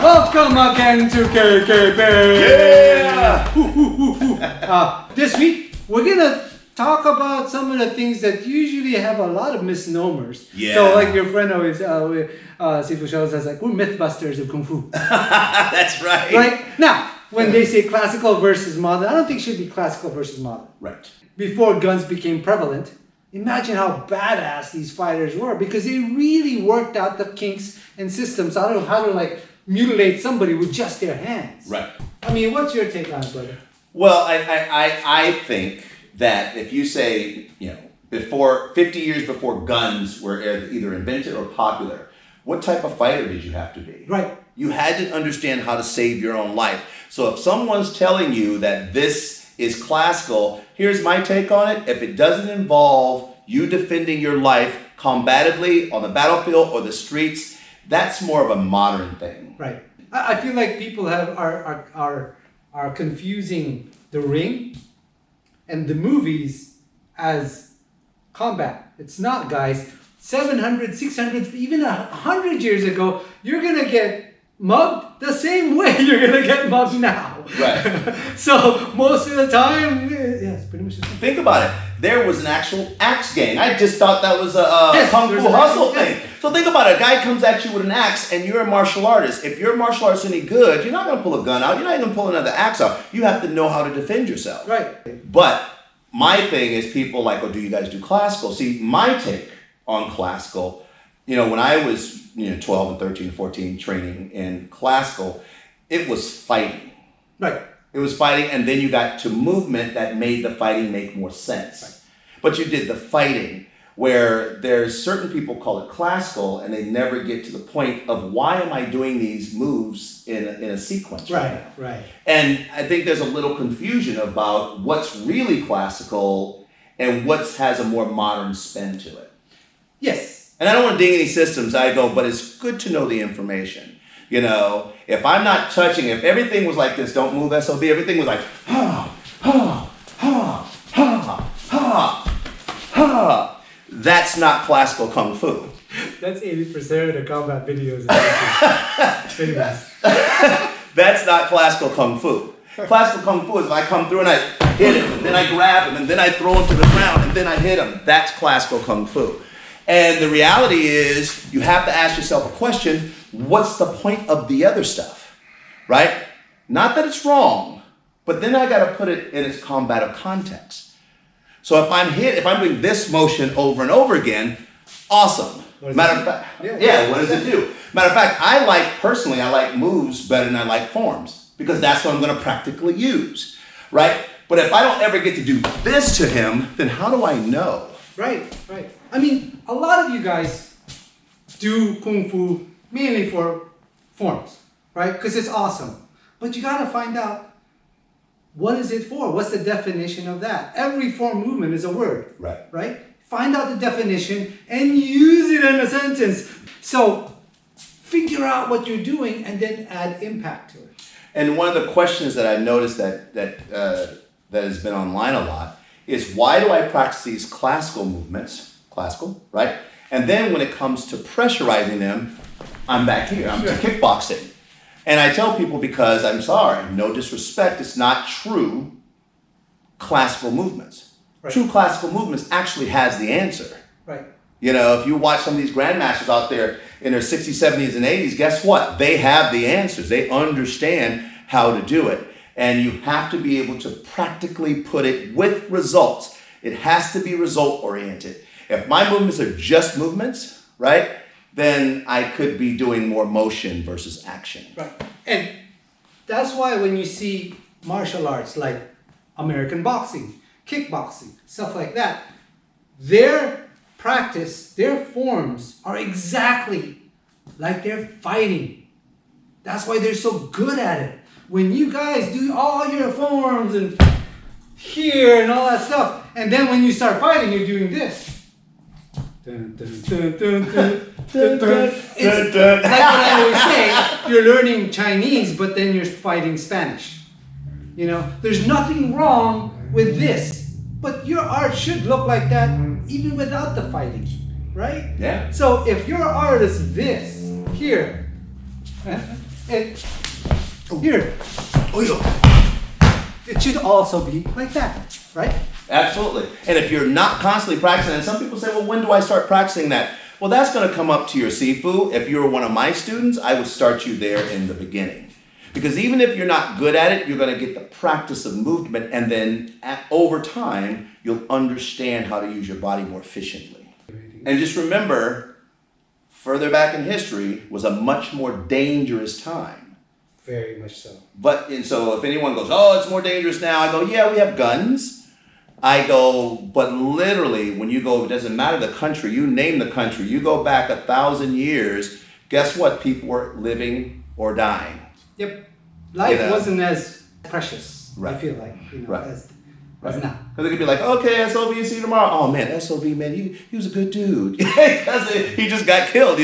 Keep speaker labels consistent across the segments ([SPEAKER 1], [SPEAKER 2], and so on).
[SPEAKER 1] Welcome again to KKP!
[SPEAKER 2] Yeah!
[SPEAKER 1] This week, we're gonna talk about some of the things that usually have a lot of misnomers.
[SPEAKER 2] Yeah.
[SPEAKER 1] So like your friend always, Sifu shows us, like, we're mythbusters of Kung Fu.
[SPEAKER 2] That's right.
[SPEAKER 1] Right? Now, when they say classical versus modern, I don't think it should be classical versus modern.
[SPEAKER 2] Right.
[SPEAKER 1] Before guns became prevalent, imagine how badass these fighters were because they really worked out the kinks and systems how to like mutilate somebody with just their hands.
[SPEAKER 2] Right.
[SPEAKER 1] I mean, what's your take on it, brother?
[SPEAKER 2] Well, I think that if you say, before 50 years before guns were either invented or popular, what type of fighter did you have to be?
[SPEAKER 1] Right.
[SPEAKER 2] You had to understand how to save your own life. So if someone's telling you that this is classical, here's my take on it. If it doesn't involve you defending your life combatively on the battlefield or the streets, that's more of a modern thing.
[SPEAKER 1] Right. I feel like people are confusing the ring and the movies as combat. It's not, guys. 700, 600, even 100 years ago, you're going to get mugged the same way you're going to get mugged now.
[SPEAKER 2] Right.
[SPEAKER 1] So most of the time, yeah, it's pretty much the same.
[SPEAKER 2] Think about it. There was an actual axe gang. I just thought that was a
[SPEAKER 1] Yes,
[SPEAKER 2] Kung Fu
[SPEAKER 1] there's an
[SPEAKER 2] hustle
[SPEAKER 1] axe,
[SPEAKER 2] thing. So think about it. A guy comes at you with an axe and you're a martial artist. If your martial arts any good, you're not going to pull a gun out. You're not going to pull another axe out. You have to know how to defend yourself.
[SPEAKER 1] Right.
[SPEAKER 2] But my thing is people like, oh, do you guys do classical? See, my take on classical, when I was 12 and 13, 14 training in classical, it was fighting.
[SPEAKER 1] Right.
[SPEAKER 2] It was fighting, and then you got to movement that made the fighting make more sense.
[SPEAKER 1] Right.
[SPEAKER 2] But you did the fighting, where there's certain people call it classical, and they never get to the point of why am I doing these moves in a sequence?
[SPEAKER 1] Right. Right.
[SPEAKER 2] And I think there's a little confusion about what's really classical and what has a more modern spin to it.
[SPEAKER 1] Yes.
[SPEAKER 2] And I don't want to ding any systems. I go, but it's good to know the information. If I'm not touching, if everything was like this, don't move SOB, everything was like, ha, ha, ha, ha, ha, ha. That's not classical Kung Fu.
[SPEAKER 1] That's 80% of the combat videos. Anyways.
[SPEAKER 2] That's not classical Kung Fu. Classical Kung Fu is if I come through and I hit him, and then I grab him, and then I throw him to the ground, and then I hit him. That's classical Kung Fu. And the reality is, you have to ask yourself a question, what's the point of the other stuff, right? Not that it's wrong, but then I got to put it in its combative context. So if I'm doing this motion over and over again, awesome. Matter of fact, what does it do? Matter of fact, I like moves better than I like forms because that's what I'm going to practically use, right? But if I don't ever get to do this to him, then how do I know?
[SPEAKER 1] Right, right. I mean, a lot of you guys do Kung Fu mainly for forms, right? Because it's awesome. But you got to find out, what is it for? What's the definition of that? Every form movement is a word, right? Find out the definition and use it in a sentence. So figure out what you're doing and then add impact to it.
[SPEAKER 2] And one of the questions that I noticed that has been online a lot is why do I practice these classical movements, right? And then when it comes to pressurizing them, I'm back here, I'm to kickboxing. And I tell people because, I'm sorry, no disrespect, it's not true classical movements.
[SPEAKER 1] Right.
[SPEAKER 2] True classical movements actually has the answer.
[SPEAKER 1] Right.
[SPEAKER 2] If you watch some of these grandmasters out there in their 60s, 70s, and 80s, guess what? They have the answers. They understand how to do it. And you have to be able to practically put it with results. It has to be result-oriented. If my movements are just movements, right, then I could be doing more motion versus action.
[SPEAKER 1] Right. And that's why when you see martial arts like American boxing, kickboxing, stuff like that, their practice, their forms are exactly like they're fighting. That's why they're so good at it. When you guys do all your forms and here and all that stuff, and then when you start fighting, you're doing this. Dun, dun, dun, dun, dun, dun, dun. It's like what I always say, you're learning Chinese, but then you're fighting Spanish. There's nothing wrong with this, but your art should look like that even without the fighting, right?
[SPEAKER 2] Yeah.
[SPEAKER 1] So if your art is this, here, And here, it should also be like that, right?
[SPEAKER 2] Absolutely. And if you're not constantly practicing, and some people say, well, when do I start practicing that? Well, that's going to come up to your Sifu. If you were one of my students, I would start you there in the beginning. Because even if you're not good at it, you're going to get the practice of movement, and then over time, you'll understand how to use your body more efficiently. And just remember, further back in history was a much more dangerous time.
[SPEAKER 1] Very much so.
[SPEAKER 2] And so if anyone goes, oh, it's more dangerous now, I go, yeah, we have guns. I go, but literally, when you go, it doesn't matter the country, you name the country, you go back 1,000 years, guess what? People were living or dying.
[SPEAKER 1] Yep. Life wasn't as precious,
[SPEAKER 2] right.
[SPEAKER 1] I feel like, as now.
[SPEAKER 2] Because it could be like, okay, SOV, see you tomorrow. Oh man, SOV, man, he was a good dude. Because he just got killed,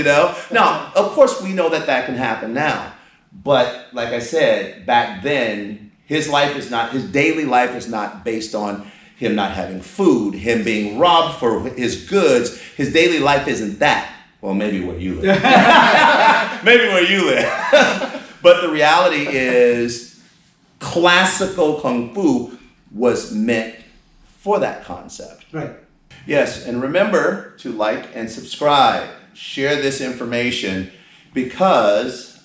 [SPEAKER 2] Now, of course, we know that can happen now. But like I said, back then, his daily life is not based on him not having food, him being robbed for his goods. His daily life isn't that. Well, maybe where you live. Maybe where you live. But the reality is, classical Kung Fu was meant for that concept.
[SPEAKER 1] Right.
[SPEAKER 2] Yes, and remember to like and subscribe. Share this information because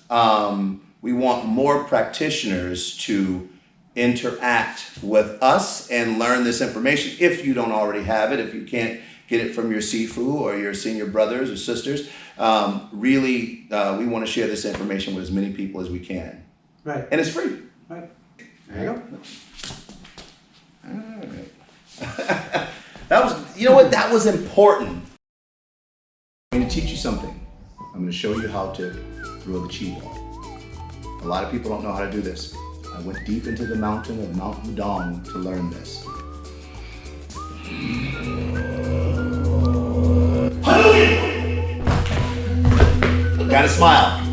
[SPEAKER 2] we want more practitioners to interact with us and learn this information if you don't already have it, if you can't get it from your Sifu or your senior brothers or sisters. We want to share this information with as many people as we can.
[SPEAKER 1] Right.
[SPEAKER 2] And it's free.
[SPEAKER 1] Right. There you go.
[SPEAKER 2] All right. That was important. I'm going to teach you something. I'm going to show you how to throw the chi ball. A lot of people don't know how to do this. I went deep into the mountain of Mount Wudong to learn this. Gotta smile.